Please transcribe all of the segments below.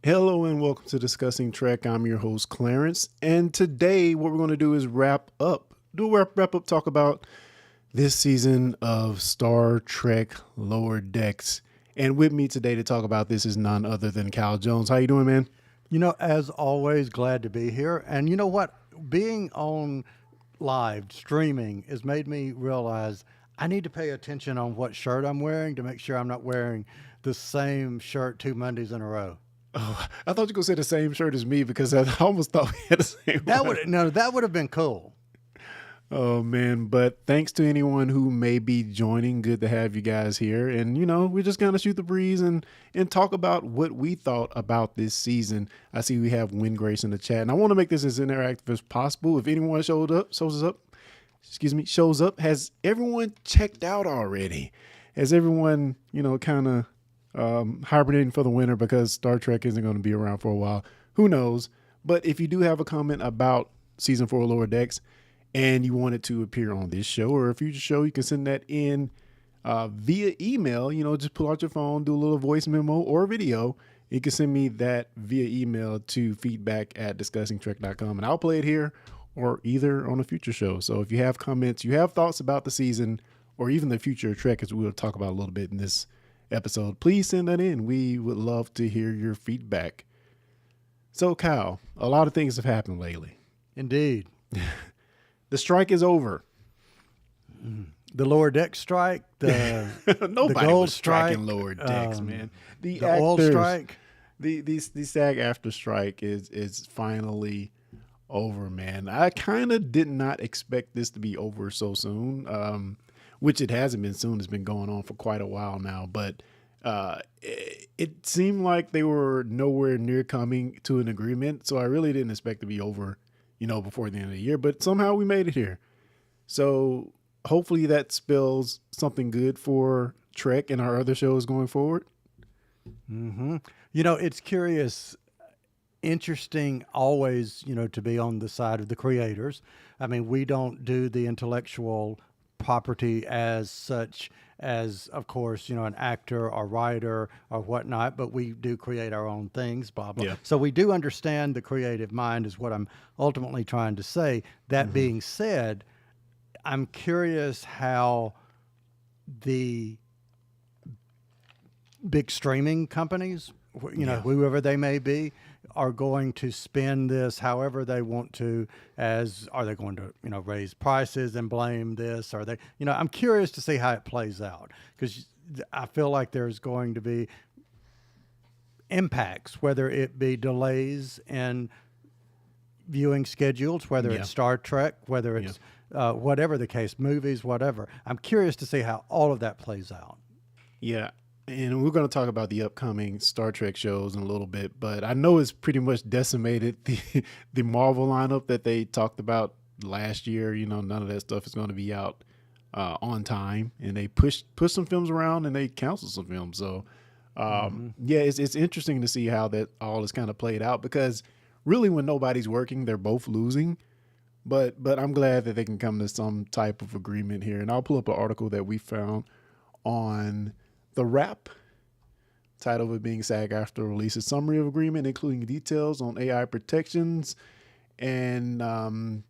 Hello and welcome to Discussing Trek. I'm your host, Clarence. And today, what we're going to do is wrap up, talk about this season of Star Trek Lower Decks. And with me today to talk about this is none other than Cal Jones. How you doing, man? As always, glad to be here. And you know what? Being on live streaming has made me realize I need to pay attention on what shirt I'm wearing to make sure I'm not wearing the same shirt 2 Mondays in a row. Oh, I thought you were going to say the same shirt as me because I almost thought we had the same That one. would no, that would have been cool. Oh man, but thanks to anyone who may be joining. Good to have you guys here. And we're just gonna shoot the breeze and talk about what we thought about this season. I see we have Win Grace in the chat, and I want to make this as interactive as possible. If anyone shows up, has everyone checked out already? Has everyone, kind of hibernating for the winter because Star Trek isn't going to be around for a while? Who knows? But if you do have a comment about season 4 Lower Decks and you want it to appear on this show or a future show, you can send that in via email. Just pull out your phone, do a little voice memo or video. You can send me that via email to feedback@discussingtrek.com, and I'll play it here or either on a future show. So if you have comments, you have thoughts about the season or even the future of Trek, as we will talk about a little bit in this episode, please send that in. We would love to hear your feedback. So, Kyle, a lot of things have happened lately. Indeed. The strike is over. The lower deck strike, the Nobody gold was striking strike, lower decks, man. The oil actors, strike. the SAG after strike is finally over, man. I kind of did not expect this to be over so soon, which it hasn't been soon. It's been going on for quite a while now, but it seemed like they were nowhere near coming to an agreement. So I really didn't expect to be over, before the end of the year, but somehow we made it here. So hopefully that spells something good for Trek and our other shows going forward. It's curious, interesting always, to be on the side of the creators. I mean, we don't do the intellectual property as such as, of course, an actor or writer or whatnot, but we do create our own things, blah, blah. Yeah. So we do understand the creative mind is what I'm ultimately trying to say. That being said, I'm curious how the big streaming companies, whoever they may be, are going to spend this however they want to. As are they going to, raise prices and blame this? Are they, I'm curious to see how it plays out, because I feel like there's going to be impacts, whether it be delays in viewing schedules, whether Yeah. it's Star Trek, whether it's whatever the case, movies, whatever. I'm curious to see how all of that plays out. Yeah. And we're going to talk about the upcoming Star Trek shows in a little bit, but I know it's pretty much decimated the Marvel lineup that they talked about last year. None of that stuff is going to be out on time, and they pushed some films around and they canceled some films. So yeah, it's interesting to see how that all is kind of played out, because really when nobody's working, they're both losing. But I'm glad that they can come to some type of agreement here. And I'll pull up an article that we found on The Wrap, title of it being SAG-AFTRA releases summary of agreement, including details on AI protections. And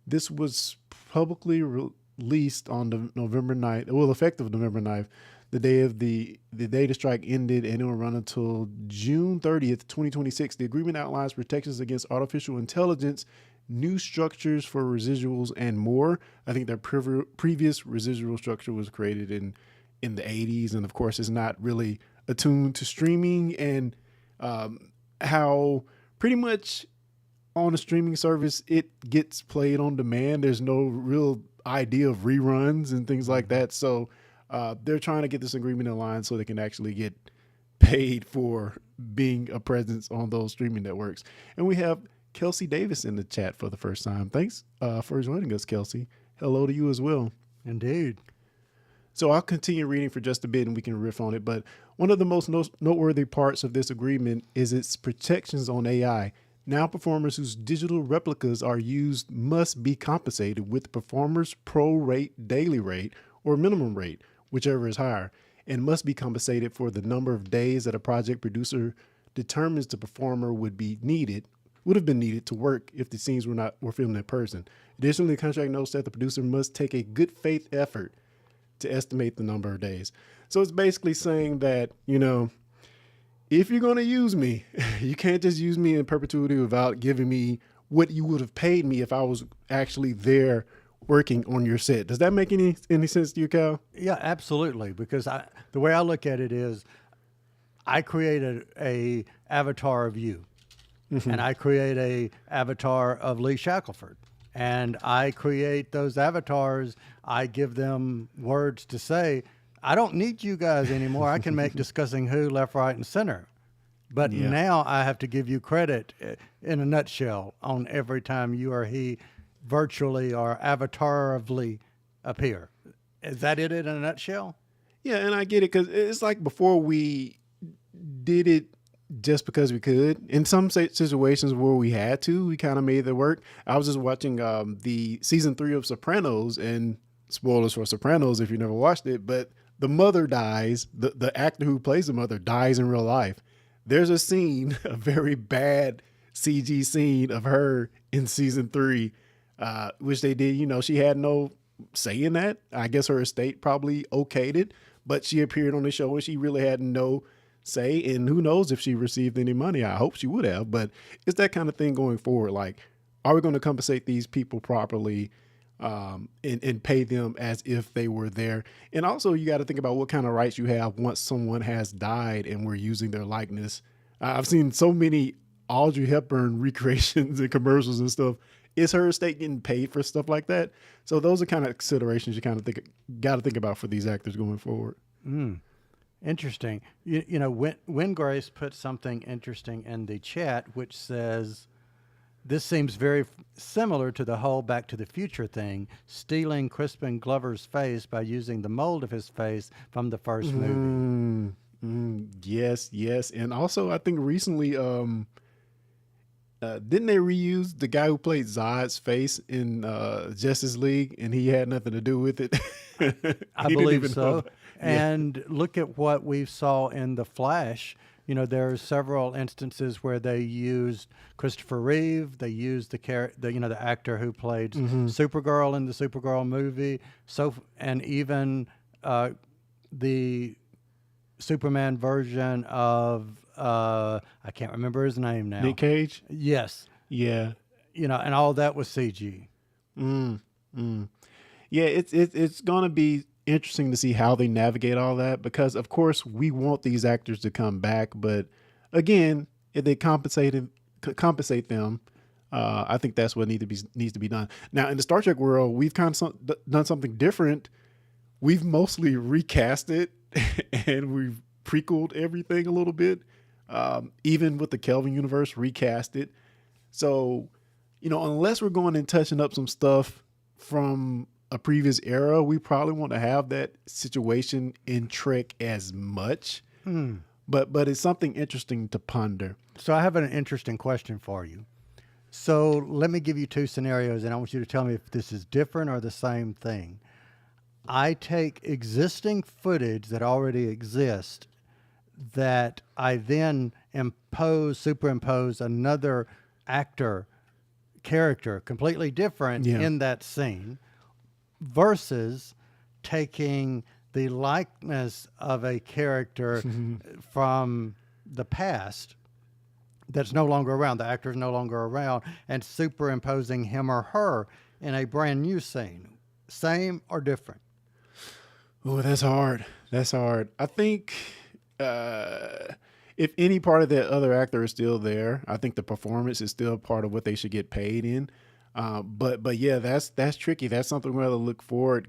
this was publicly released on November 9th, well, effective November 9th, the day the strike ended, and it will run until June 30th, 2026. The agreement outlines protections against artificial intelligence, new structures for residuals, and more. I think their previous residual structure was created in the 80s, and of course it's not really attuned to streaming and how pretty much on a streaming service it gets played on demand. There's no real idea of reruns and things like that. So they're trying to get this agreement in line so they can actually get paid for being a presence on those streaming networks. And we have Kelsey Davis in the chat for the first time. Thanks for joining us, Kelsey. Hello to you as well. Indeed. So I'll continue reading for just a bit and we can riff on it. But one of the most noteworthy parts of this agreement is its protections on AI. Now performers whose digital replicas are used must be compensated with the performer's pro rate, daily rate, or minimum rate, whichever is higher, and must be compensated for the number of days that a project producer determines the performer would have been needed to work if the scenes were filmed in person. Additionally, the contract notes that the producer must take a good faith effort to estimate the number of days. So it's basically saying that, if you're going to use me, you can't just use me in perpetuity without giving me what you would have paid me if I was actually there working on your set. Does that make any sense to you, Cal? Yeah, absolutely. Because the way I look at it is, I created a avatar of you, and I create a avatar of Lee Shackelford, and I create those avatars. I give them words to say. I don't need you guys anymore. I can make Discussing Who left, right, and center. But now I have to give you credit in a nutshell on every time you or he virtually or avatarively appear. Is that it in a nutshell? Yeah, and I get it, because it's like before we did it just because we could. In some situations where we had to, we kind of made it work. I was just watching the season 3 of Sopranos, and spoilers for Sopranos if you never watched it, but the mother dies. The actor who plays the mother dies in real life. There's a scene, a very bad CG scene of her in season 3, which they did. She had no say in that. I guess her estate probably okayed it, but she appeared on the show and she really had no say. And who knows if she received any money? I hope she would have, but it's that kind of thing going forward. Like, are we going to compensate these people properly? And pay them as if they were there. And also you got to think about what kind of rights you have once someone has died and we're using their likeness. I've seen so many Audrey Hepburn recreations and commercials and stuff. Is her estate getting paid for stuff like that? So those are kind of considerations you kind of got to think about for these actors going forward. Interesting. When Grace put something interesting in the chat, which says, this seems very similar to the whole Back to the Future thing, stealing Crispin Glover's face by using the mold of his face from the first movie. Yes. And also, I think recently, didn't they reuse the guy who played Zod's face in Justice League, and he had nothing to do with it? I believe so. And look at what we saw in The Flash. There are several instances where they used Christopher Reeve. They used the actor who played Supergirl in the Supergirl movie. And even the Superman version of I can't remember his name now. Nick Cage. Yes. Yeah. And all that was CG. Yeah, it's gonna be interesting to see how they navigate all that, because of course we want these actors to come back, but again, if they compensate them, I think that's what needs to be done. Now in the Star Trek world, we've kind of done something different. We've mostly recast it and we've prequeled everything a little bit, even with the Kelvin universe, recast it. So unless we're going and touching up some stuff from a previous era, we probably want to have that situation in Trek as much. But it's something interesting to ponder. So I have an interesting question for you. So let me give you two scenarios, and I want you to tell me if this is different or the same thing. I take existing footage that already exists that I then superimpose another character completely different in that scene, versus taking the likeness of a character from the past that's no longer around, the actor's no longer around, and superimposing him or her in a brand new scene. Same or different? Oh, that's hard. I think if any part of that other actor is still there, I think the performance is still part of what they should get paid in. But yeah, that's tricky. That's something we're going to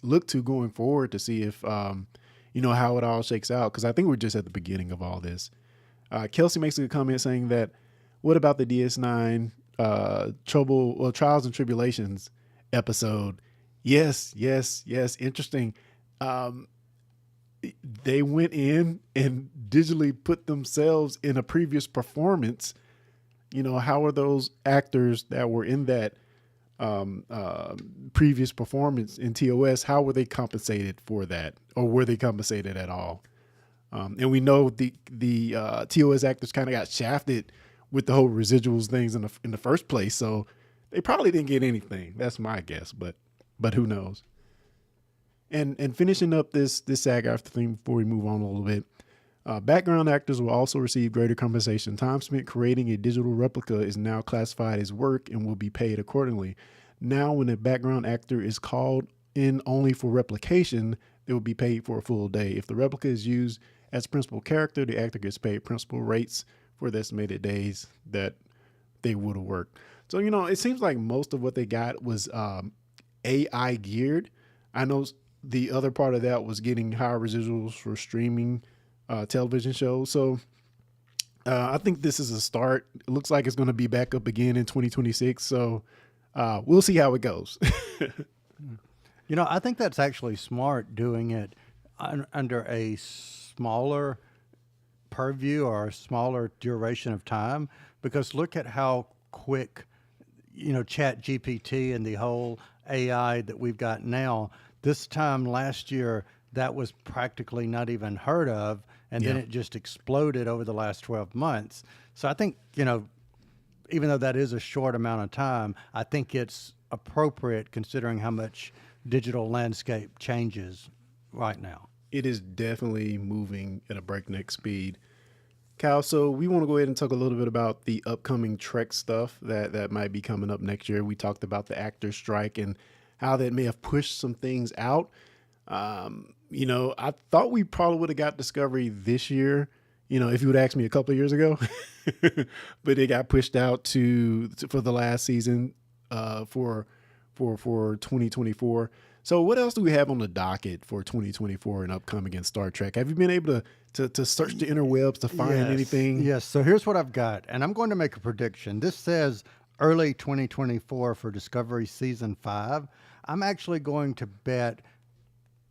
look to going forward to see if, how it all shakes out. Cause I think we're just at the beginning of all this. Kelsey makes a comment saying that, what about the DS9, Trials and Tribulations episode? Yes. Interesting. They went in and digitally put themselves in a previous performance. How are those actors that were in that previous performance in TOS, how were they compensated for that? Or were they compensated at all? And we know the TOS actors kind of got shafted with the whole residuals things in the first place, so they probably didn't get anything. That's my guess, but who knows? And finishing up this SAG-AFTRA thing before we move on a little bit. Background actors will also receive greater compensation. Time spent creating a digital replica is now classified as work and will be paid accordingly. Now, when a background actor is called in only for replication, they will be paid for a full day. If the replica is used as principal character, the actor gets paid principal rates for the estimated days that they would have worked. So, it seems like most of what they got was AI geared. I know the other part of that was getting higher residuals for streaming television shows. So I think this is a start. It looks like it's going to be back up again in 2026. So we'll see how it goes. I think that's actually smart doing it under a smaller purview or a smaller duration of time, because look at how quick, Chat GPT and the whole AI that we've got now. This time last year, that was practically not even heard of. And then it just exploded over the last 12 months. So I think, even though that is a short amount of time, I think it's appropriate considering how much digital landscape changes right now. It is definitely moving at a breakneck speed. Cal, so we want to go ahead and talk a little bit about the upcoming Trek stuff that might be coming up next year. We talked about the actor strike and how that may have pushed some things out. I thought we probably would have got Discovery this year, if you would ask me a couple of years ago, but it got pushed out for the last season, for 2024. So what else do we have on the docket for 2024 and upcoming in Star Trek? Have you been able to search the interwebs to find anything? Yes. So here's what I've got, and I'm going to make a prediction. This says early 2024 for Discovery Season 5. I'm actually going to bet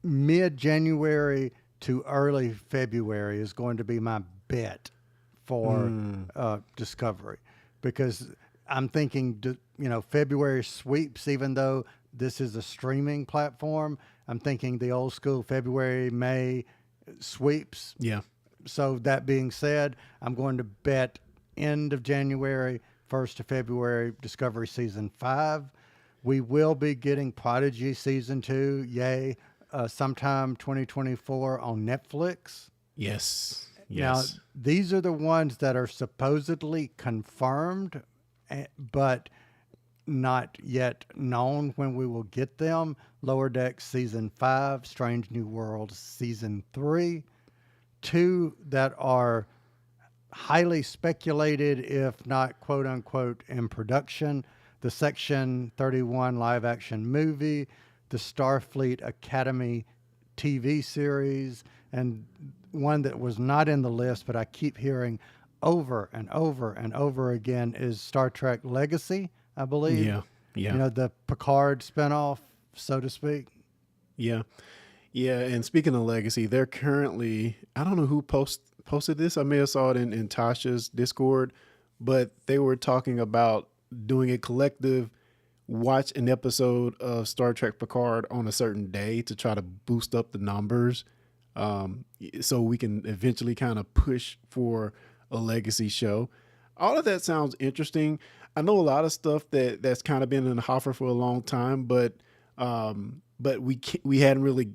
mid-January to early February is going to be my bet for Discovery, because I'm thinking, February sweeps, even though this is a streaming platform. I'm thinking the old school February, May sweeps. Yeah. So that being said, I'm going to bet end of January, 1st of February, Discovery Season 5. We will be getting Prodigy Season 2. Yay. Sometime 2024 on Netflix. Yes. Now, these are the ones that are supposedly confirmed, but not yet known when we will get them. Lower Decks Season 5, Strange New Worlds Season 3. 2 that are highly speculated, if not quote unquote in production. The Section 31 live action movie, the Starfleet Academy TV series, and one that was not in the list, but I keep hearing over and over and over again is Star Trek Legacy, I believe. Yeah. The Picard spinoff, so to speak. Yeah. And speaking of Legacy, they're currently, I don't know who posted this. I may have saw it in Tasha's Discord, but they were talking about doing a collective watch an episode of Star Trek Picard on a certain day to try to boost up the numbers, so we can eventually kind of push for a Legacy show. All of that sounds interesting. I know a lot of stuff that's kind of been in the hopper for a long time, but we hadn't really,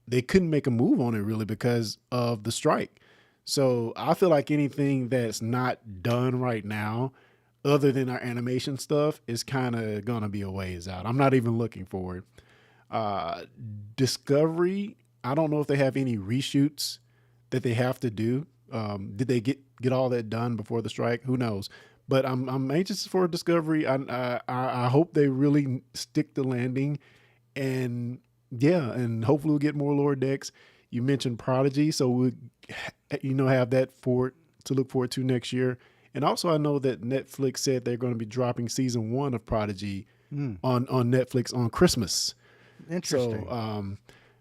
they couldn't make a move on it really because of the strike. So I feel like anything that's not done right now, other than our animation stuff, is kind of going to be a ways out. I'm not even looking forward. Discovery, I don't know if they have any reshoots that they have to do. Did they get all that done before the strike? Who knows? But I'm anxious for Discovery. I hope they really stick the landing, and hopefully we'll get more Lower Decks. You mentioned Prodigy, so we'll have that to look forward to next year. And also, I know that Netflix said they're going to be dropping season 1 of Prodigy on Netflix on Christmas. Interesting.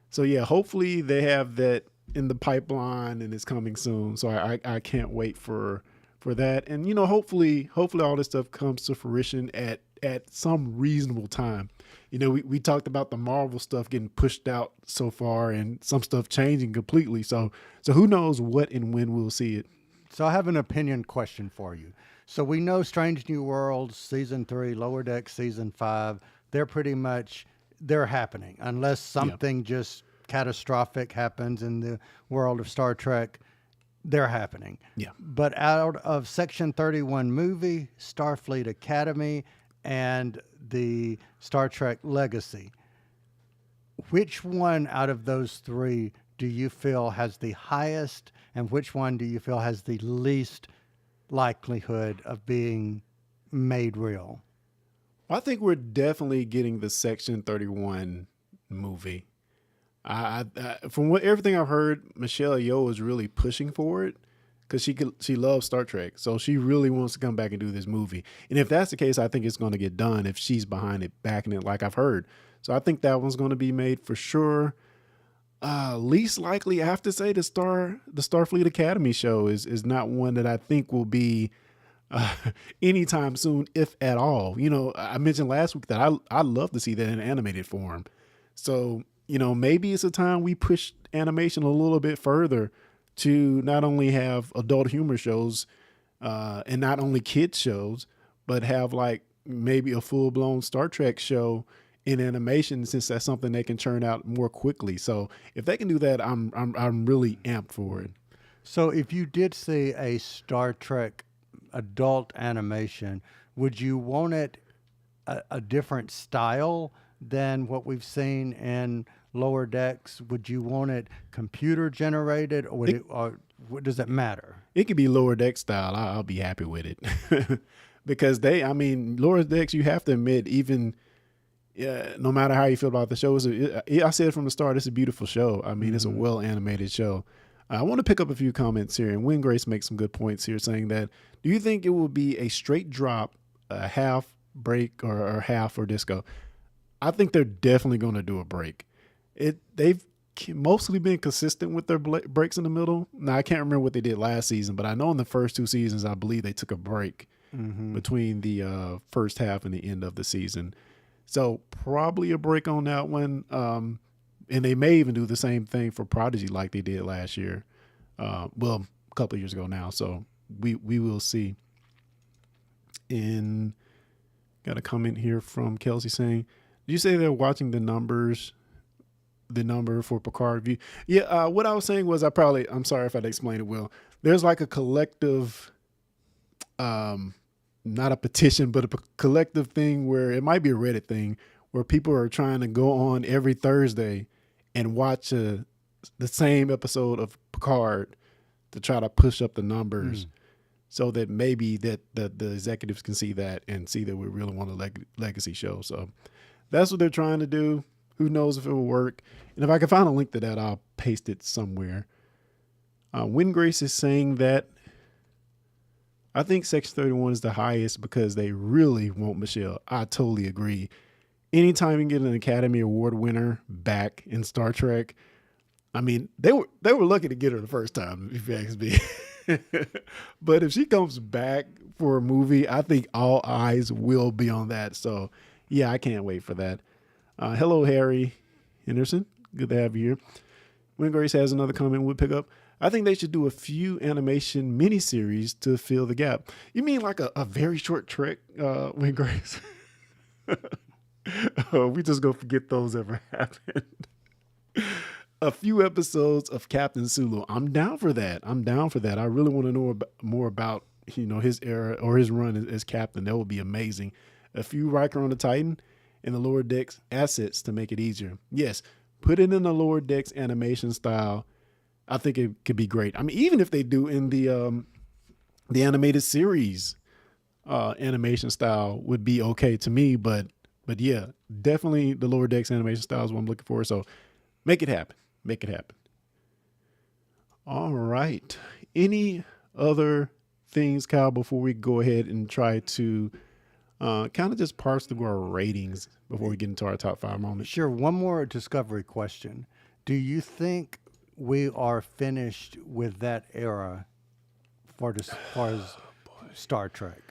So yeah, hopefully they have that in the pipeline and it's coming soon. So I can't wait for that. And hopefully all this stuff comes to fruition at at some reasonable time. You know, we talked about the Marvel stuff getting pushed out so far and some stuff changing completely. So who knows what and when we'll see it. So I have an opinion question for you. So we know Strange New Worlds season 3, Lower Decks season 5, they're happening unless something just catastrophic happens in the world of Star Trek. They're happening. Yeah. But out of Section 31 movie, Starfleet Academy, and the Star Trek Legacy, which one out of those three do you feel has the highest, and which one do you feel has the least likelihood of being made real? I think we're definitely getting the Section 31 movie. From everything I've heard, Michelle Yeoh is really pushing for it because she loves Star Trek, so she really wants to come back and do this movie. And if that's the case, I think it's going to get done if she's behind it, backing it, like I've heard. So I think that one's going to be made for sure. Least likely, I have to say, the Starfleet Academy show is not one that I think will be anytime soon, if at all. You know, I mentioned last week that I'd love to see that in animated form. So, you know, maybe it's a time we push animation a little bit further to not only have adult humor shows and not only kids shows, but have like maybe a full blown Star Trek show in animation, since that's something they can churn out more quickly. So if they can do that, I'm really amped for it. So if you did see a Star Trek adult animation, would you want it a different style than what we've seen in Lower Decks? Would you want it computer generated, or what does it matter? It could be Lower Deck style. I'll be happy with it because Lower Decks, you have to admit, even no matter how you feel about the show, I said from the start, it's a beautiful show. I mean, it's a well animated show. I want to pick up a few comments here, and Win Grace makes some good points here, saying that, do you think it will be a straight drop, a half break, or half for Disco? I think they're definitely going to do a break. They've mostly been consistent with their breaks in the middle. Now, I can't remember what they did last season, but I know in the first 2 seasons, I believe they took a break between the first half and the end of the season. So probably a break on that one. And they may even do the same thing for Prodigy like they did last year. Well, a couple of years ago now. So we will see. And got a comment here from Kelsey saying, did you say they're watching the number for Picard View? Yeah, what I was saying was I'm sorry if I didn't explain it well. There's like a collective, not a petition, but a collective thing where it might be a Reddit thing where people are trying to go on every Thursday and watch the same episode of Picard to try to push up the numbers so that maybe that the executives can see that and see that we really want a legacy show. So that's what they're trying to do. Who knows if it will work? And if I can find a link to that, I'll paste it somewhere. Win Grace is saying that I think Section 31 is the highest because they really want Michelle. I totally agree. Anytime you get an Academy Award winner back in Star Trek, I mean, they were lucky to get her the first time, if you ask me. But if she comes back for a movie, I think all eyes will be on that. So, yeah, I can't wait for that. Hello, Harry Henderson. Good to have you here. Win Grace has another comment we'll pick up. I think they should do a few animation miniseries to fill the gap. You mean like a very short Trek, Win Grace? We just gonna forget those ever happened. A few episodes of Captain Sulu. I'm down for that. I really want to know more about his era or his run as captain. That would be amazing. A few Riker on the Titan and the Lower Decks assets to make it easier. Yes, put it in the Lower Decks animation style. I think it could be great. I mean, even if they do in the animated series animation style would be okay to me, but yeah, definitely the Lower Decks animation style is what I'm looking for. So make it happen. All right. Any other things, Kyle, before we go ahead and try to kind of just parse through our ratings before we get into our top 5 moments? Sure. One more Discovery question. Do you think we are finished with that era as far as Star Trek?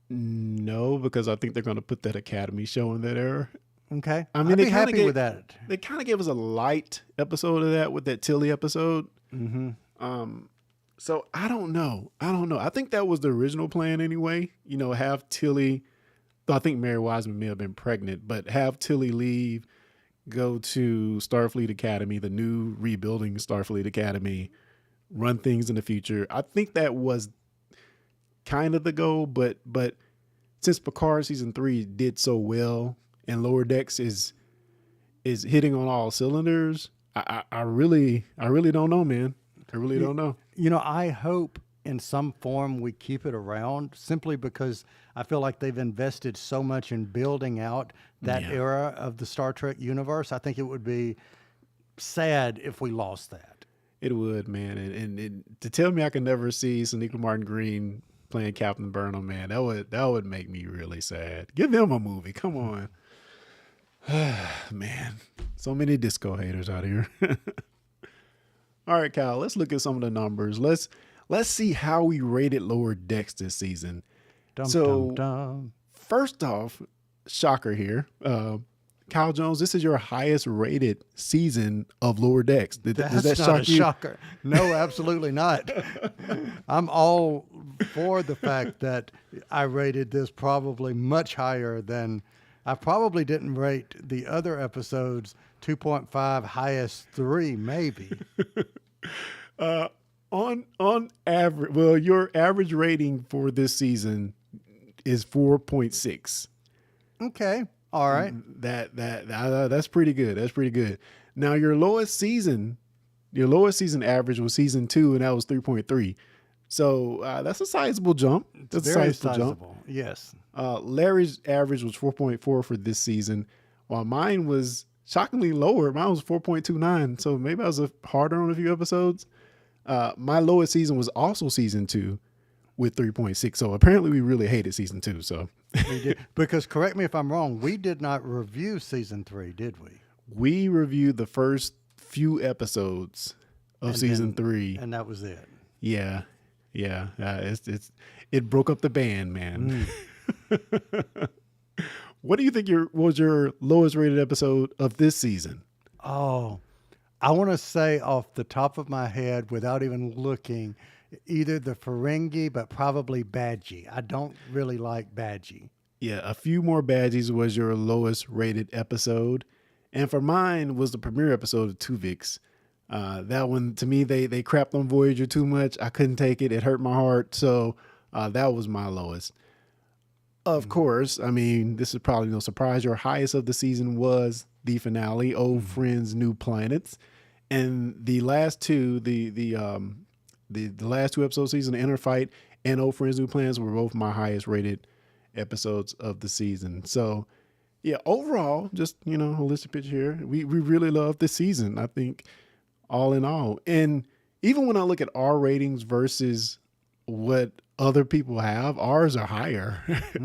No, because I think they're going to put that Academy show in that era. Okay, I mean, I'd be happy with that. They kind of gave us a light episode of that with that Tilly episode. Mm-hmm. So I don't know. I think that was the original plan anyway. You know, have Tilly. Though I think Mary Wiseman may have been pregnant, but have Tilly leave, go to Starfleet Academy, the new rebuilding Starfleet Academy, run things in the future. I think that was kind of the goal, but since Picard season 3 did so well and Lower Decks is hitting on all cylinders, I really don't know, man. I really don't know. You know, I hope in some form we keep it around simply because I feel like they've invested so much in building out that era of the Star Trek universe. I think it would be sad if we lost that. It would, man. And to tell me I can never see Sonequa Martin Green playing Captain Burnham, man, that would make me really sad. Give him a movie. Come on. Man, so many disco haters out here. All right, Kyle, let's look at some of the numbers. Let's see how we rated Lower Decks this season. Dum. First off, shocker here. Kyle Jones, this is your highest rated season of Lower Decks. Does that That's not a shock you? shocker. No, absolutely not. I'm all for the fact that I rated this probably much higher than I probably didn't rate the other episodes 2.5, highest 3 maybe. On average, well, your average rating for this season is 4.6. Okay. All right. That's pretty good. That's pretty good. Now your lowest season average was season 2, and that was 3.3. So that's a sizable jump. That's a Very sizable jump. sizable. Yes. Larry's average was 4.4 for this season, while mine was shockingly lower. Mine was 4.29. So maybe I was harder on a few episodes. My lowest season was also season 2 with 3.6. So apparently we really hated season 2. So We did. Because correct me if I'm wrong, we did not review season 3, did we? we reviewed the first few episodes of And season then- 3. And that was it. Yeah. It broke up the band, man. What do you think was your lowest rated episode of this season? Oh, I want to say off the top of my head without even looking, either the Ferengi, but probably Badgie. I don't really like Badgie. Yeah, A Few More Badgies was your lowest rated episode. And for mine was the premiere episode of Tuvix. That one, to me, they crapped on Voyager too much. I couldn't take it. It hurt my heart. So that was my lowest. Of course, I mean, this is probably no surprise. Your highest of the season was the finale, Old Friends, New Planets. And the last two, the last two episodes of season, Inner Fight and Old Friends, New Planets, were both my highest rated episodes of the season. So yeah, overall, just, holistic picture here. We really love this season, I think, all in all. And even when I look at our ratings versus what other people have, ours are higher.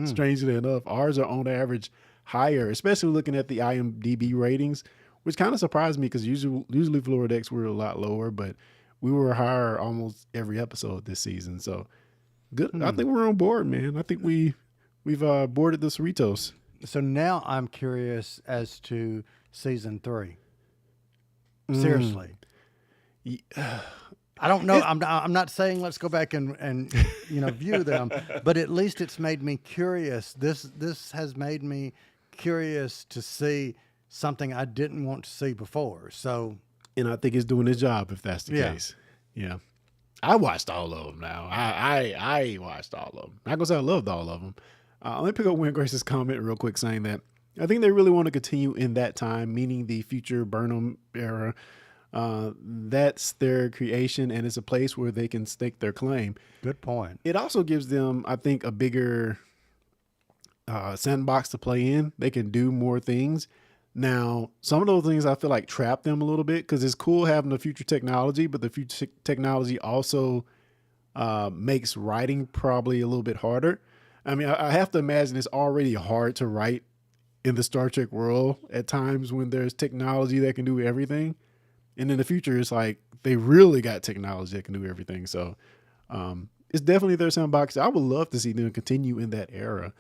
Strangely enough, ours are on average higher, especially looking at the IMDb ratings, which kind of surprised me because usually for Lower Decks we're a lot lower, but we were higher almost every episode this season. So good. I think we're on board, man. I think we've boarded the Cerritos. So now I'm curious as to season 3. Seriously. I don't know. I'm not saying let's go back and view them, but at least it's made me curious. This has made me curious to see something I didn't want to see before. So, And I think it's doing its job if that's the Yeah. case. Yeah. I watched all of them now. I watched all of them. Not gonna say I loved all of them. Let me pick up Wayne Grace's comment real quick saying that I think they really want to continue in that time, meaning the future Burnham era. That's their creation, and it's a place where they can stake their claim. good point. It also gives them, I think, a bigger sandbox to play in. They can do more things. Now, some of those things I feel like trap them a little bit because it's cool having the future technology, but the future technology also makes writing probably a little bit harder. I mean, I have to imagine it's already hard to write in the Star Trek world at times when there's technology that can do everything. And in the future, it's like they really got technology that can do everything. So it's definitely their sandbox. I would love to see them continue in that era.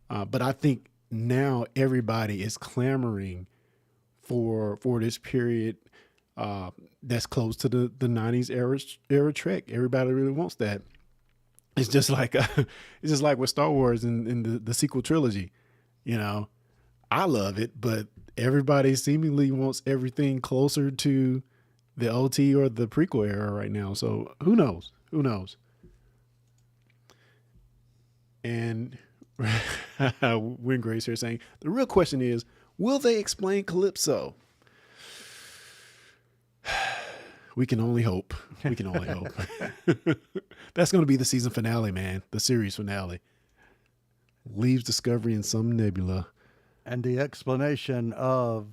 But I think now everybody is clamoring for this period that's close to the 90s era Trek. Everybody really wants that. It's just like it's just like with Star Wars in the sequel trilogy. You know, I love it, but everybody seemingly wants everything closer to the OT or the prequel era right now. So who knows? Who knows? And Win Grace here saying the real question is, will they explain Calypso? We can only hope. We can only hope. That's going to be the season finale, man. The series finale. Leaves Discovery in some nebula. And the explanation of,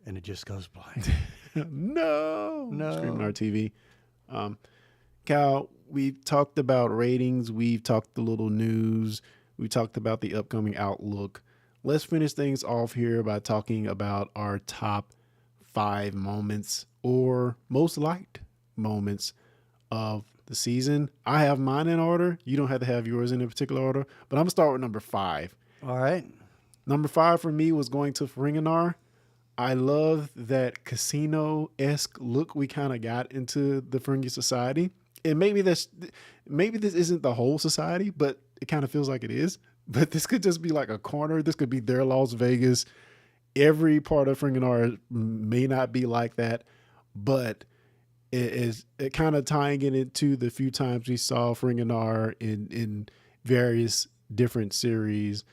and it just goes blank. No. No. Screaming our TV. Cal, we've talked about ratings. We've talked a little news. We talked about the upcoming outlook. Let's finish things off here by talking about our top 5 moments or most liked moments of the season. I have mine in order. You don't have to have yours in a particular order, but I'm gonna start with number 5. All right. Number 5 for me was going to Ferenginar. I love that casino-esque look we kind of got into the Ferengi society. And maybe this isn't the whole society, but it kind of feels like it is. But this could just be like a corner. This could be their Las Vegas. Every part of Ferenginar may not be like that, but it kind of tying it into the few times we saw Ferenginar in various different series,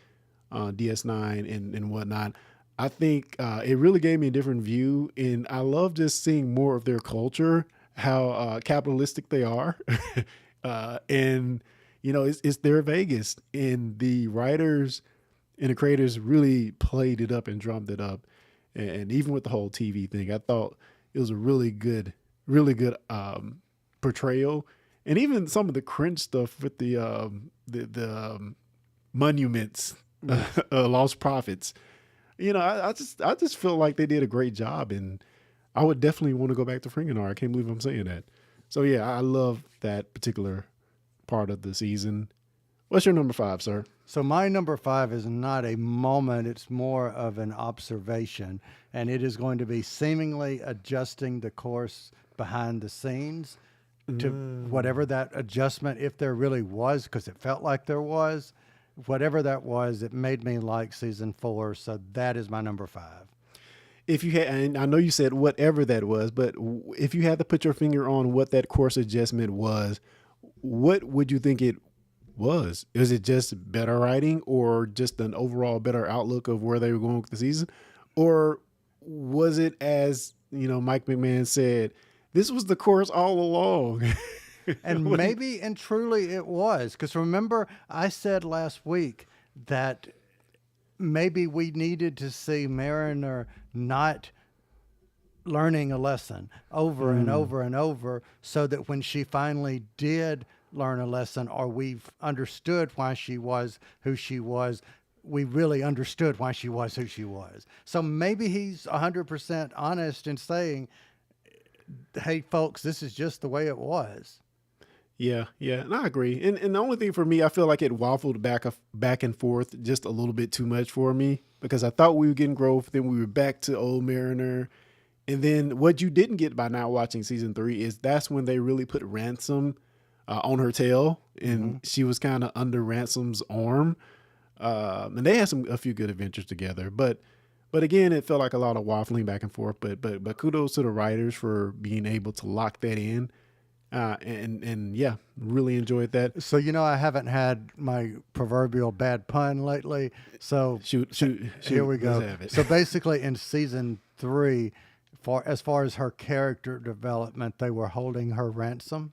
DS9 and whatnot. I think it really gave me a different view, and I love just seeing more of their culture, how capitalistic they are. And, you know, it's their Vegas, and the writers and the creators really played it up and drummed it up. And even with the whole TV thing, I thought it was a really good portrayal. And even some of the cringe stuff with the monuments, lost prophets. You know, I just feel like they did a great job, and I would definitely want to go back to Ferenginar. I can't believe I'm saying that. So yeah, I love that particular part of the season. What's your number 5, sir? So my number 5 is not a moment. It's more of an observation, and it is going to be seemingly adjusting the course behind the scenes to whatever that adjustment, if there really was, because it felt like there was, whatever that was, it made me like season 4. So that is my number 5. If you had, and I know you said whatever that was, but if you had to put your finger on what that course adjustment was, what would you think it was? Is it just better writing, or just an overall better outlook of where they were going with the season? Or was it, as you know, Mike McMahon said, this was the course all along? And maybe and truly it was, because remember I said last week that maybe we needed to see Mariner not learning a lesson over and over and over, so that when she finally did learn a lesson, or we've understood why she was who she was, we really understood why she was who she was. So maybe he's 100% honest in saying, hey folks, this is just the way it was. Yeah, and I agree. And the only thing for me, I feel like it waffled back and forth just a little bit too much for me, because I thought we were getting growth, then we were back to old Mariner. And then what you didn't get by not watching season 3 is that's when they really put Ransom on her tail, and she was kind of under Ransom's arm. And they had a few good adventures together, but again, it felt like a lot of waffling back and forth. But kudos to the writers for being able to lock that in. And yeah, really enjoyed that. So, you know, I haven't had my proverbial bad pun lately. So Shoot. here we go. Let's have it. So basically in season 3, as far as her character development, they were holding her ransom.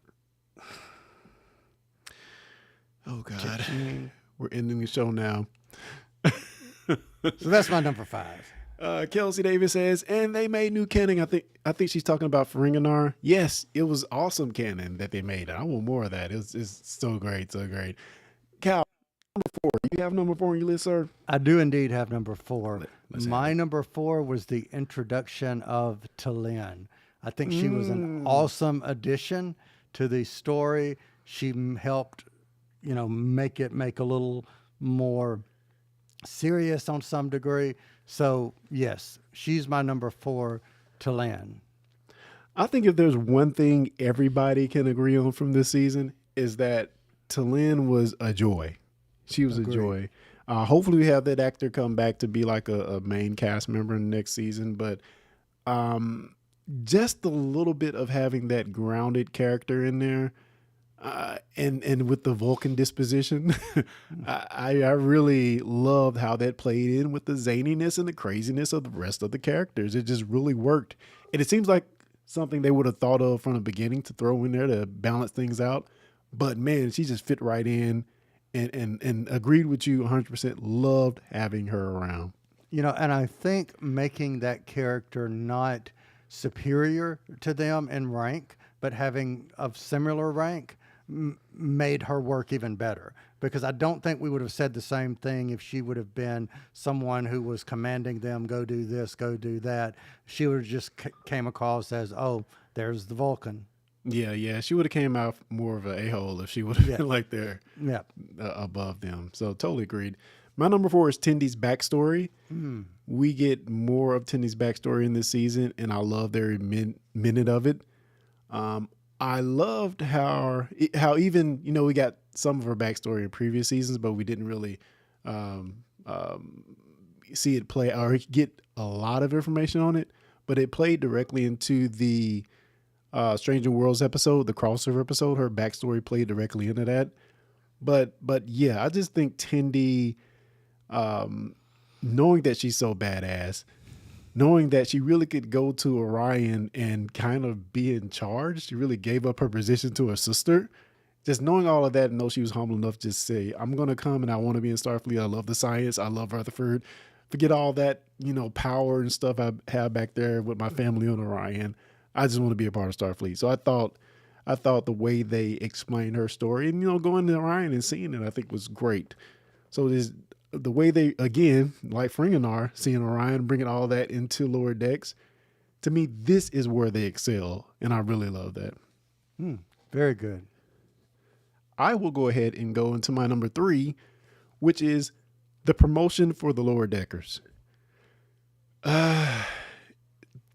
Oh God, we're ending the show now. So that's my number 5. Kelsey Davis says, and they made new canon. I think she's talking about Ferenginar. Yes, it was awesome canon that they made. I want more of that. It's so great, so great. Cal, number 4. Do you have number 4 on your list, sir? I do indeed have number 4. Let's have My it. number 4 was the introduction of T'Lyn. I think she was an awesome addition to the story. She helped, make it make a little more serious on some degree. So yes, she's my number 4 to land. I think if there's one thing everybody can agree on from this season is that Talin was a joy. She was a Agreed. joy. Hopefully, we have that actor come back to be like a main cast member in the next season. But just a little bit of having that grounded character in there, and with the Vulcan disposition, I really loved how that played in with the zaniness and the craziness of the rest of the characters. It just really worked, and it seems like something they would have thought of from the beginning to throw in there to balance things out. But man, she just fit right in, and agreed with you 100%. Loved having her around. And I think making that character not superior to them in rank, but having of similar rank, made her work even better. Because I don't think we would have said the same thing if she would have been someone who was commanding them, go do this, go do that. She would have just came across as, oh, there's the Vulcan. Yeah, she would have came out more of an a-hole if she would have been like there, Yeah. above them. So totally agreed. My number 4 is Tendy's backstory. We get more of Tendy's backstory in this season, and I love every minute of it. I loved how even, we got some of her backstory in previous seasons, but we didn't really see it play or get a lot of information on it. But it played directly into the Stranger Worlds episode, the crossover episode. Her backstory played directly into that. But yeah, I just think Tendy, knowing that she's so badass, knowing that she really could go to Orion and kind of be in charge. She really gave up her position to her sister. Just knowing all of that and know she was humble enough to just say, I'm going to come and I want to be in Starfleet. I love the science. I love Rutherford. Forget all that, power and stuff I have back there with my family on Orion. I just want to be a part of Starfleet. So I thought the way they explained her story and, going to Orion and seeing it, I think was great. So the way they, again, like Ferenginar, seeing Orion, bringing all that into Lower Decks, to me, this is where they excel. And I really love that. Very good. I will go ahead and go into my number 3, which is the promotion for the Lower Deckers.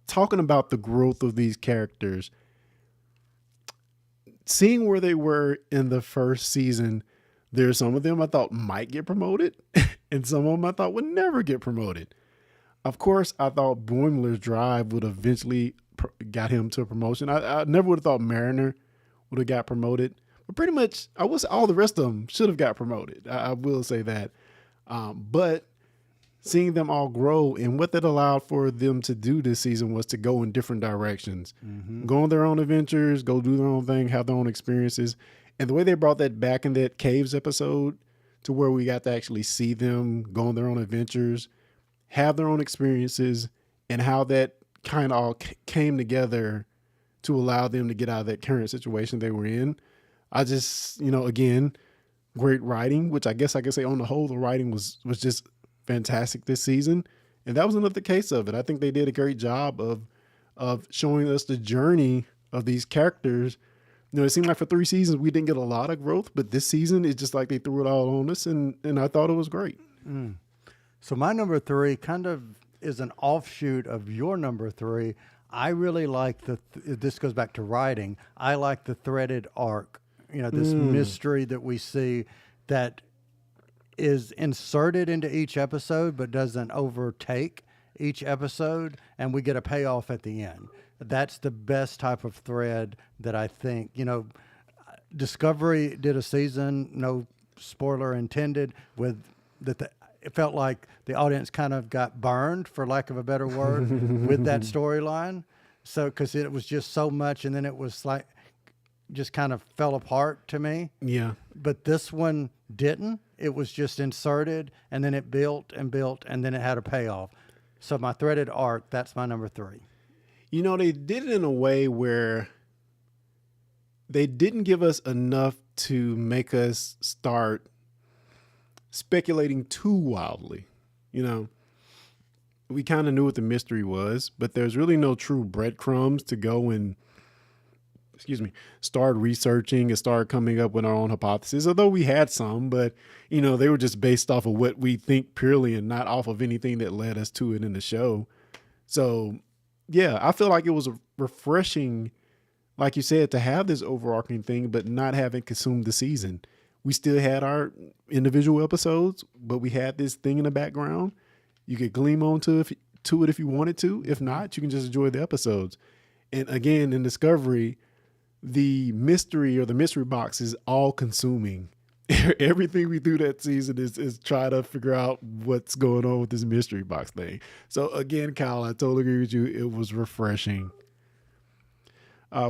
Talking about the growth of these characters, seeing where they were in the first season, there's some of them I thought might get promoted, and some of them I thought would never get promoted. Of course, I thought Boimler's drive would eventually got him to a promotion. I never would have thought Mariner would have got promoted, but pretty much all the rest of them should have got promoted. I will say that. But seeing them all grow, and what that allowed for them to do this season was to go in different directions, go on their own adventures, go do their own thing, have their own experiences. And the way they brought that back in that Caves episode to where we got to actually see them go on their own adventures, have their own experiences, and how that kind of all came together to allow them to get out of that current situation they were in. I just, again, great writing, which I guess I could say on the whole, the writing was just fantastic this season. And that was another case of it. I think they did a great job of showing us the journey of these characters. It seemed like for 3 seasons we didn't get a lot of growth, but this season it's just like they threw it all on us, and I thought it was great. So my number 3 kind of is an offshoot of your number 3. I really like this goes back to writing. I like the threaded arc, this mystery that we see that is inserted into each episode but doesn't overtake each episode, and we get a payoff at the end. That's the best type of thread that I think, Discovery did a season, no spoiler intended, with that. It felt like the audience kind of got burned, for lack of a better word, with that storyline. So, because it was just so much, and then it was like, just kind of fell apart to me. Yeah. But this one didn't. It was just inserted, and then it built and built, and then it had a payoff. So my threaded arc, that's my number 3. They did it in a way where they didn't give us enough to make us start speculating too wildly. We kind of knew what the mystery was, but there's really no true breadcrumbs to go and excuse me, started researching and started coming up with our own hypotheses, although we had some, but they were just based off of what we think purely and not off of anything that led us to it in the show. So yeah, I feel like it was refreshing, like you said, to have this overarching thing, but not having consumed the season. We still had our individual episodes, but we had this thing in the background. You could gleam onto to it if you wanted to. If not, you can just enjoy the episodes. And again, in Discovery, the mystery or the mystery box is all consuming. Everything we do that season is try to figure out what's going on with this mystery box thing. So again, Kyle, I totally agree with you. It was refreshing.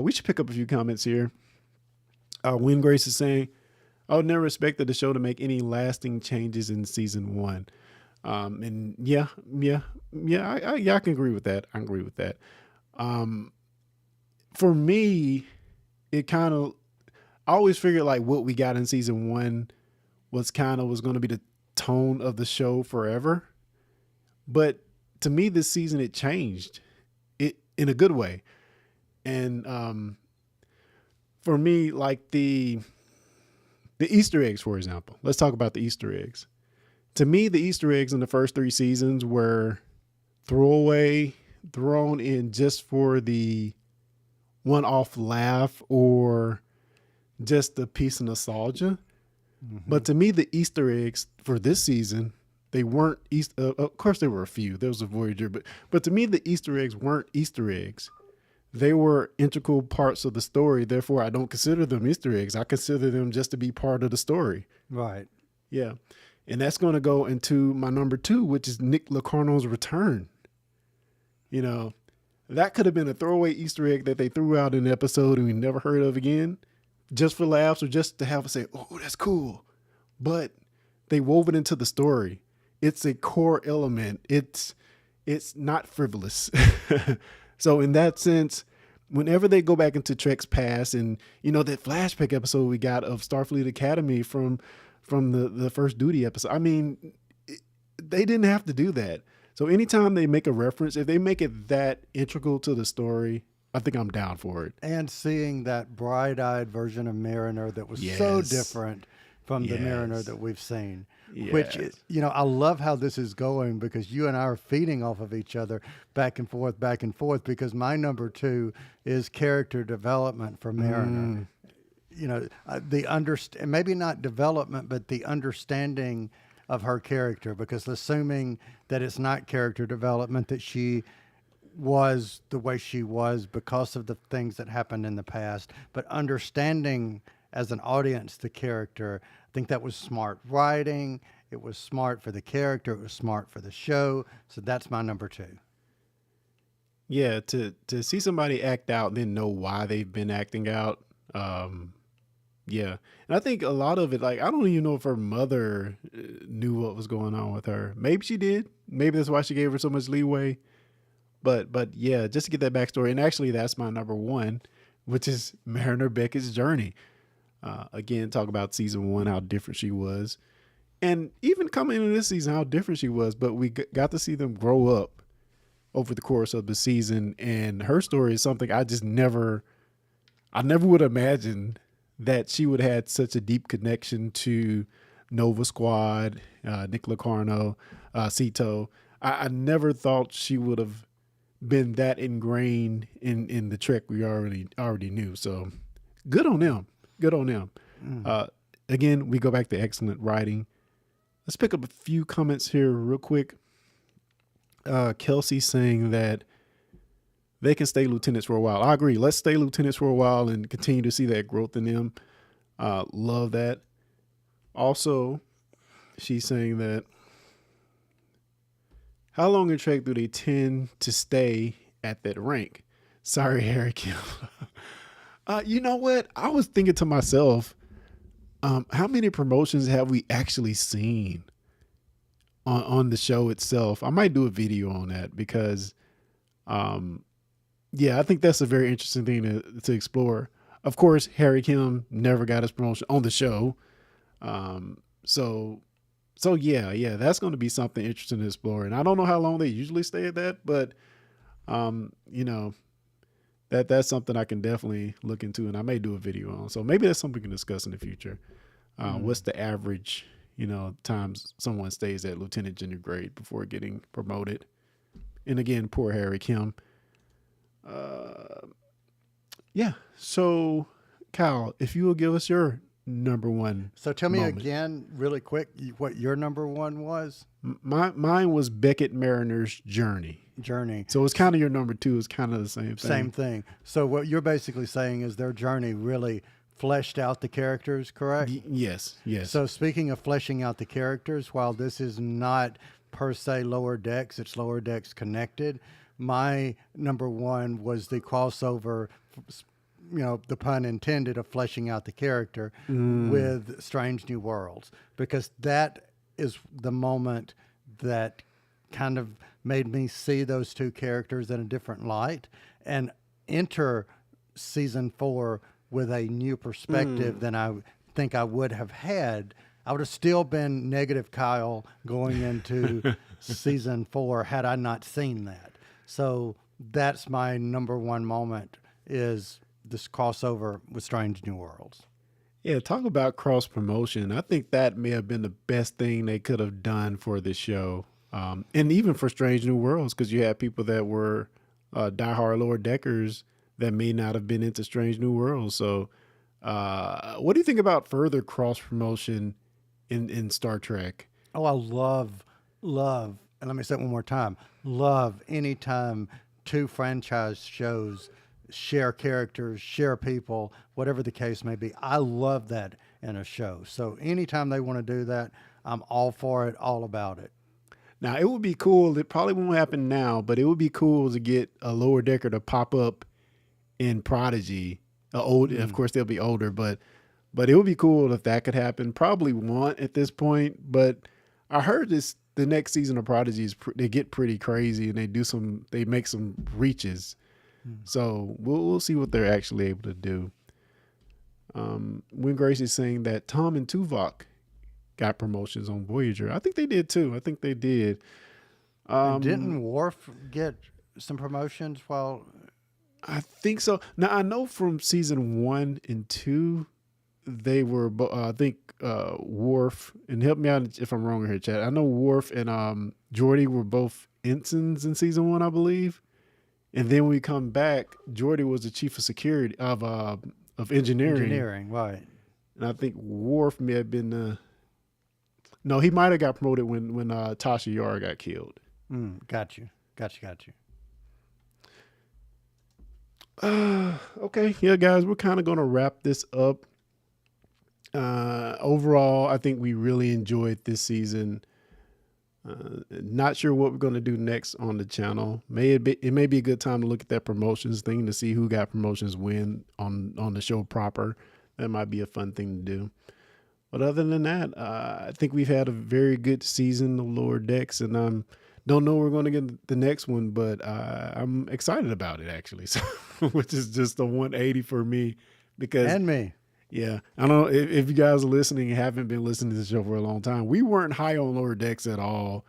We should pick up a few comments here. Win Grace is saying, I would never expected the show to make any lasting changes in season 1. And I can agree with that. I agree with that. For me, it kind of, I always figured like what we got in season 1 was going to be the tone of the show forever. But to me, this season, it changed it in a good way. And, for me, like the Easter eggs, for example, let's talk about the Easter eggs. To me, the Easter eggs in the first 3 seasons were thrown in just for the one-off laugh or just a piece of nostalgia. Mm-hmm. But to me, the Easter eggs for this season, they weren't of course, there were a few. There was a Voyager, but to me, the Easter eggs weren't Easter eggs. They were integral parts of the story. Therefore, I don't consider them Easter eggs. I consider them just to be part of the story. Right. Yeah. And that's going to go into my number 2, which is Nick Locarno's return. That could have been a throwaway Easter egg that they threw out in the episode and we never heard of again, just for laughs or just to have us say, oh, that's cool. But they wove it into the story. It's a core element. It's not frivolous. So in that sense, whenever they go back into Trek's past and, that flashback episode we got of Starfleet Academy from the first duty episode, I mean, they didn't have to do that. So anytime they make a reference, if they make it that integral to the story, I think I'm down for it. And seeing that bright-eyed version of Mariner that was so different from the Mariner that we've seen. Yes. Which, I love how this is going because you and I are feeding off of each other back and forth, because my number 2 is character development for Mariner. Maybe not development, but the understanding of her character, because assuming that it's not character development, that she was the way she was because of the things that happened in the past, but understanding as an audience the character, I think that was smart writing. It was smart for the character. It was smart for the show. So that's my number 2. Yeah, to see somebody act out and then know why they've been acting out. Yeah. And I think a lot of it, like, I don't even know if her mother knew what was going on with her. Maybe she did. Maybe that's why she gave her so much leeway. But yeah, just to get that backstory. And actually, that's my number 1, which is Mariner Beckett's journey. Again, talk about season 1, how different she was. And even coming into this season, how different she was. But we got to see them grow up over the course of the season. And her story is something I never would imagine that she would have had such a deep connection to Nova Squad, Nick Locarno, Sito. I never thought she would have been that ingrained in the Trek we already knew. So good on them. Good on them. Again, we go back to excellent writing. Let's pick up a few comments here real quick. Kelsey saying that they can stay lieutenants for a while. I agree. Let's stay lieutenants for a while and continue to see that growth in them. Love that. Also, she's saying that how long in Trek do they tend to stay at that rank? Sorry, Harry Kim. You know what? I was thinking to myself, how many promotions have we actually seen on the show itself? I might do a video on that because, I think that's a very interesting thing to explore. Of course, Harry Kim never got his promotion on the show. So that's going to be something interesting to explore. And I don't know how long they usually stay at that, but, that's something I can definitely look into, and I may do a video on. So maybe that's something we can discuss in the future. What's the average, times someone stays at lieutenant general grade before getting promoted? And again, poor Harry Kim. Yeah. So, Kyle, if you will give us your number one. So tell me moment. again, really quick, what your number one was? Mine was Beckett Mariner's Journey. Journey. So it's kind of your number two. It's kind of the same thing. Same thing. So what you're basically saying is their journey really fleshed out the characters, correct? Yes. So speaking of fleshing out the characters, while this is not per se Lower Decks, it's Lower Decks connected. My number one was the crossover, the pun intended, of fleshing out the character with Strange New Worlds, because that is the moment that kind of made me see those two characters in a different light and enter season 4 with a new perspective than I think I would have had. I would have still been negative Kyle going into season 4 had I not seen that. So that's my number one moment, is this crossover with Strange New Worlds. Yeah, talk about cross promotion. I think that may have been the best thing they could have done for this show. And even for Strange New Worlds, because you had people that were diehard Lower Deckers that may not have been into Strange New Worlds. So what do you think about further cross promotion in Star Trek? Oh, I love, and let me say it one more time, love anytime two franchise shows share characters, share people, whatever the case may be. I love that in a show. So anytime they want to do that, I'm all for it, all about it. Now, it would be cool. It probably won't happen now, but it would be cool to get a Lower Decker to pop up in Prodigy. Of course, they'll be older, but it would be cool if that could happen. Probably won't at this point, but I heard the next season of Prodigy they get pretty crazy and they make some reaches. So we'll see what they're actually able to do. When Grace is saying that Tom and Tuvok got promotions on Voyager, I think they did too. I think they did. And didn't Worf get some promotions while? I think so. Now I know from season 1 and 2, they were. I think Worf, and help me out if I'm wrong here, Chad. I know Worf and Geordi were both ensigns in season 1, I believe. And then when we come back, Geordi was the chief of security of engineering. Engineering, right? And I think Worf may have been no, he might have got promoted when Tasha Yar got killed. Got you. Okay, yeah, guys, we're kind of going to wrap this up. Overall, I think we really enjoyed this season. Not sure what we're going to do next on the channel. It may be a good time to look at that promotions thing to see who got promotions when on the show proper. That might be a fun thing to do. But other than that, I think we've had a very good season of Lower Decks, and don't know we're going to get the next one, but I'm excited about it actually. So, which is just a 180 for me because and me. Yeah, I don't know if you guys are listening and haven't been listening to the show for a long time. We weren't high on Lower Decks at all,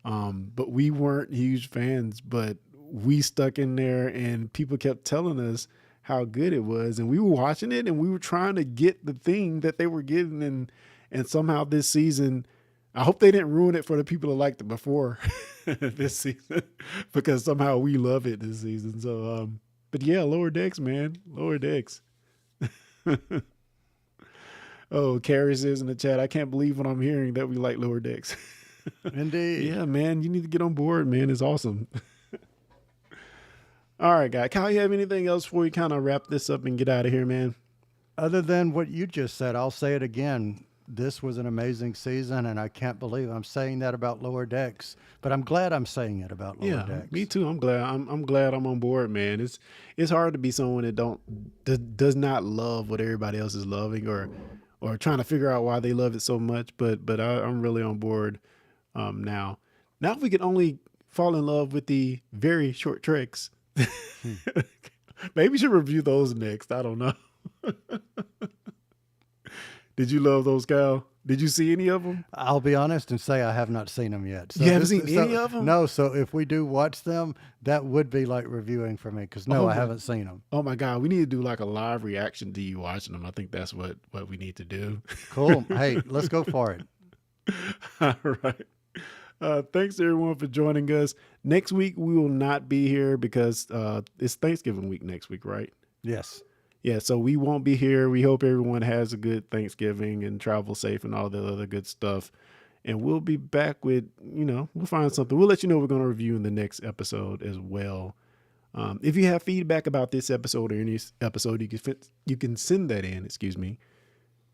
but we weren't huge fans. But we stuck in there, and people kept telling us how good it was, and we were watching it, and we were trying to get the thing that they were getting, and somehow this season, I hope they didn't ruin it for the people that liked it before this season, because somehow we love it this season. So, but yeah, Lower Decks, man, Lower Decks. Oh, Carrie says in the chat, I can't believe what I'm hearing that we like Lower Decks. Indeed. Yeah, man, you need to get on board, man. It's awesome. All right, guy. Kyle, you have anything else before we kind of wrap this up and get out of here, man? Other than what you just said, I'll say it again. This was an amazing season, and I can't believe I'm saying that about Lower Decks, but I'm glad I'm saying it about Lower Decks. Me too. I'm glad. I'm glad I'm on board, man. It's hard to be someone that does not love what everybody else is loving or trying to figure out why they love it so much. But I'm really on board now. Now, if we could only fall in love with the very short treks, maybe we should review those next. I don't know. Did you love those, Kyle? Did you see any of them? I'll be honest and say I have not seen them yet. So You haven't seen any so, of 'em? No. So if we do watch them, that would be like reviewing for me because no, Oh I my, haven't seen them. oh my God, we need to do like a live reaction to you watching them. I think that's what we need to do. Cool. Hey, let's go for it. All right. Thanks everyone for joining us. Next week we will not be here because it's Thanksgiving week next week, right? Yes. Yeah, so we won't be here. We hope everyone has a good Thanksgiving and travel safe and all the other good stuff. And we'll be back with, we'll find something. We'll let you know we're going to review in the next episode as well. If you have feedback about this episode or any episode, you can send that in, excuse me.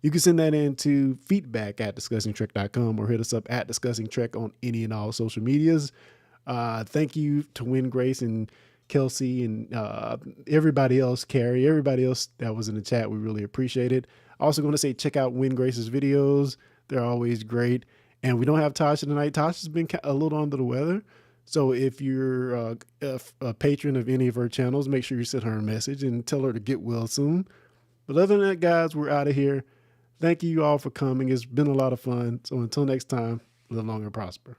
You can send that in to feedback@discussingtrek.com or hit us up at Discussing Trek on any and all social medias. Thank you to Win Grace and Kelsey and everybody else, Carrie, everybody else that was in the chat. We really appreciate it. Also going to say, check out Win Grace's videos. They're always great. And we don't have Tasha tonight. Tasha's been a little under the weather. So if you're a patron of any of her channels, make sure you send her a message and tell her to get well soon. But other than that, guys, we're out of here. Thank you all for coming. It's been a lot of fun. So until next time, live long and prosper.